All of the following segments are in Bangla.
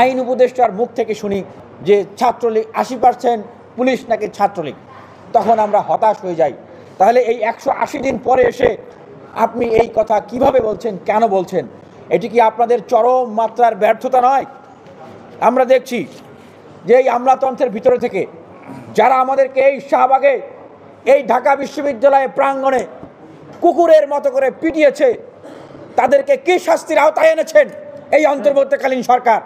আইন উপদেষ্টার মুখ থেকে শুনি যে ছাত্রলীগ 80%, পুলিশ নাকি ছাত্রলীগ, তখন আমরা হতাশ হয়ে যাই। তাহলে এই 180 দিন পরে এসে আপনি এই কথা কিভাবে বলছেন, কেন বলছেন? এটি কি আপনাদের চরম মাত্রার ব্যর্থতা নয়? আমরা দেখছি যে এই আমলাতন্ত্রের ভিতরে থেকে যারা আমাদেরকে এই শাহবাগে, এই ঢাকা বিশ্ববিদ্যালয়ের প্রাঙ্গণে কুকুরের মতো করে পিটিয়েছে, তাদেরকে কি শাস্তির আওতায় এনেছেন এই অন্তর্বর্তীকালীন সরকার?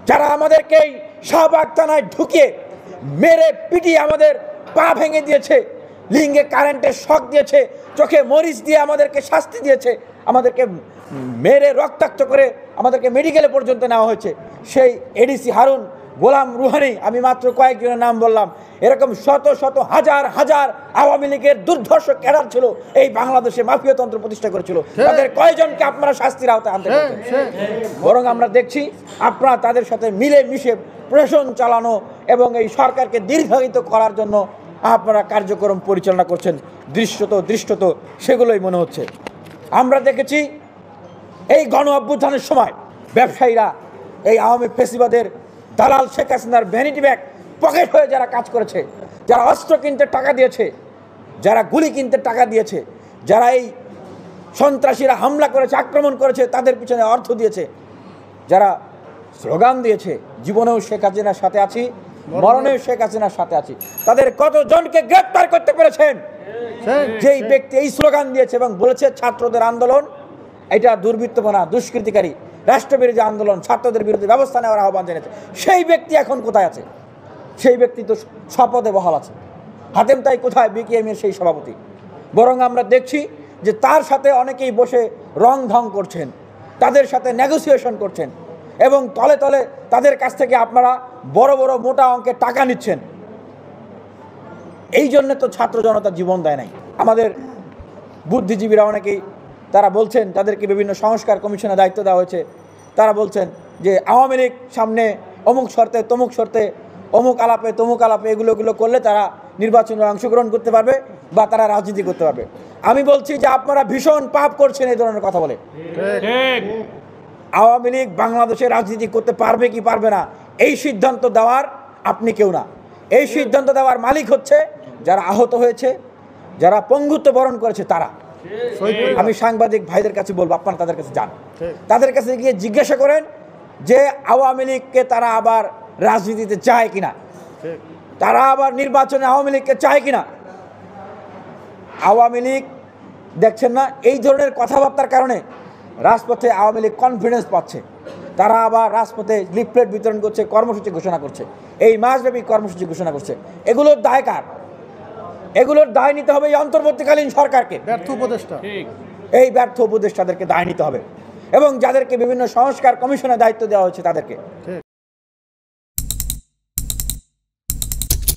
যারা আমাদেরকে এই শাহবাগ থানায় ঢুকিয়ে মেরে পিটিয়ে আমাদের পা ভেঙে দিয়েছে, লিঙ্গে কারেন্টের শক দিয়েছে, চোখে মরিচ দিয়ে আমাদেরকে শাস্তি দিয়েছে, আমাদেরকে মেরে রক্তাক্ত করে আমাদেরকে মেডিকেলে পর্যন্ত নেওয়া হয়েছে, সেই এডিসি হারুন, গোলাম রুহানি, আমি মাত্র কয়েকজনের নাম বললাম, এরকম শত শত হাজার হাজার আওয়ামী লীগের দুর্ধর্ষ ক্যাডার ছিল এই বাংলাদেশে মাফিয়াতন্ত্র প্রতিষ্ঠা করেছিল। তাদের কয়জনকে আপনারা শাস্তির আওতায় আনতে পারছেন? বরং আমরা দেখছি আপনারা তাদের সাথে মিলে মিশে প্রশাসন চালানো এবং এই সরকারকে দীর্ঘায়িত করার জন্য আপনারা কার্যক্রম পরিচালনা করছেন। দৃশ্যত সেগুলোই মনে হচ্ছে। আমরা দেখেছি এই গণ অভ্যুত্থানের সময় ব্যবসায়ীরা এই আওয়ামী ফেসিবাদের দালাল শেখ হাসিনার ভ্যানিটি ব্যাগ পকেট হয়ে যারা কাজ করেছে, যারা অস্ত্র কিনতে টাকা দিয়েছে, যারা গুলি কিনতে টাকা দিয়েছে, যারা এই সন্ত্রাসীরা হামলা করেছে, আক্রমণ করেছে, তাদের পিছনে অর্থ দিয়েছে, যারা স্লোগান দিয়েছে জীবনেও শেখ হাসিনার সাথে আছি, মরণেও শেখ হাসিনার সাথে আছি, তাদের কতজনকে গ্রেপ্তার করতে পেরেছেন? যেই ব্যক্তি এই স্লোগান দিয়েছে এবং বলেছে ছাত্রদের আন্দোলন এটা দুর্বৃত্তপনা, দুষ্কৃতিকারী, রাষ্ট্রবিরোধী আন্দোলন, ছাত্রদের বিরুদ্ধে ব্যবস্থা নেওয়ার আহ্বান জানিয়েছে, সেই ব্যক্তি এখন কোথায় আছে? সেই ব্যক্তি তো শপথে বহাল আছে। হাতেম তাই কোথায়? বিকেএমের সেই সভাপতি। বরং আমরা দেখছি যে তার সাথে অনেকেই বসে রং ঢং করছেন, তাদের সাথে নেগোসিয়েশন করছেন এবং তলে তলে তাদের কাছ থেকে আপনারা বড় বড় মোটা অঙ্কের টাকা নিচ্ছেন। এই জন্য তো ছাত্র জনতা জীবন দেয় নাই। আমাদের বুদ্ধিজীবীরা অনেকেই তারা বলছেন, তাদেরকে বিভিন্ন সংস্কার কমিশনে দায়িত্ব দেওয়া হয়েছে, তারা বলছেন যে আওয়ামী লীগ সামনে অমুক শর্তে, তমুক শর্তে, অমুক আলাপে, তমুক আলাপে এগুলো করলে তারা নির্বাচনে অংশগ্রহণ করতে পারবে বা তারা রাজনীতি করতে পারবে। আমি বলছি যে আপনারা ভীষণ পাপ করছেন এই ধরনের কথা বলে। আওয়ামী লীগ বাংলাদেশে রাজনীতি করতে পারবে কি পারবে না এই সিদ্ধান্ত দেওয়ার আপনি কেউ না। এই সিদ্ধান্ত দেওয়ার মালিক হচ্ছে যারা আহত হয়েছে, যারা পঙ্গুত্ব বরণ করেছে তারা। আমি সাংবাদিক ভাইদের কাছে বলবো, আপনারা তাদের কাছে যান, তাদের কাছে গিয়ে জিজ্ঞাসা করেন যে আওয়ামী লীগকে তারা আবার রাজনীতিতে চায় কিনা, তারা আবার নির্বাচনে আওয়ামী লীগকে চায় কিনা। আওয়ামী লীগ দেখছেন না এই ধরনের কথাবার্তার কারণে রাজপথে আওয়ামী লীগ কনফিডেন্স পাচ্ছে, তারা আবার রাজপথে লিফলেট বিতরণ করছে, কর্মসূচি ঘোষণা করছে, এই মাসব্যাপী কর্মসূচি ঘোষণা করছে। এগুলোর দায় কার? এগুলোর দায় নিতে হবে এই অন্তর্বর্তীকালীন সরকারকে, ব্যর্থ উপদেষ্টা, এই ব্যর্থ উপদেষ্টাদেরকে দায় নিতে হবে এবং যাদেরকে বিভিন্ন সংস্কার কমিশনে দায়িত্ব দেওয়া হয়েছে তাদেরকে।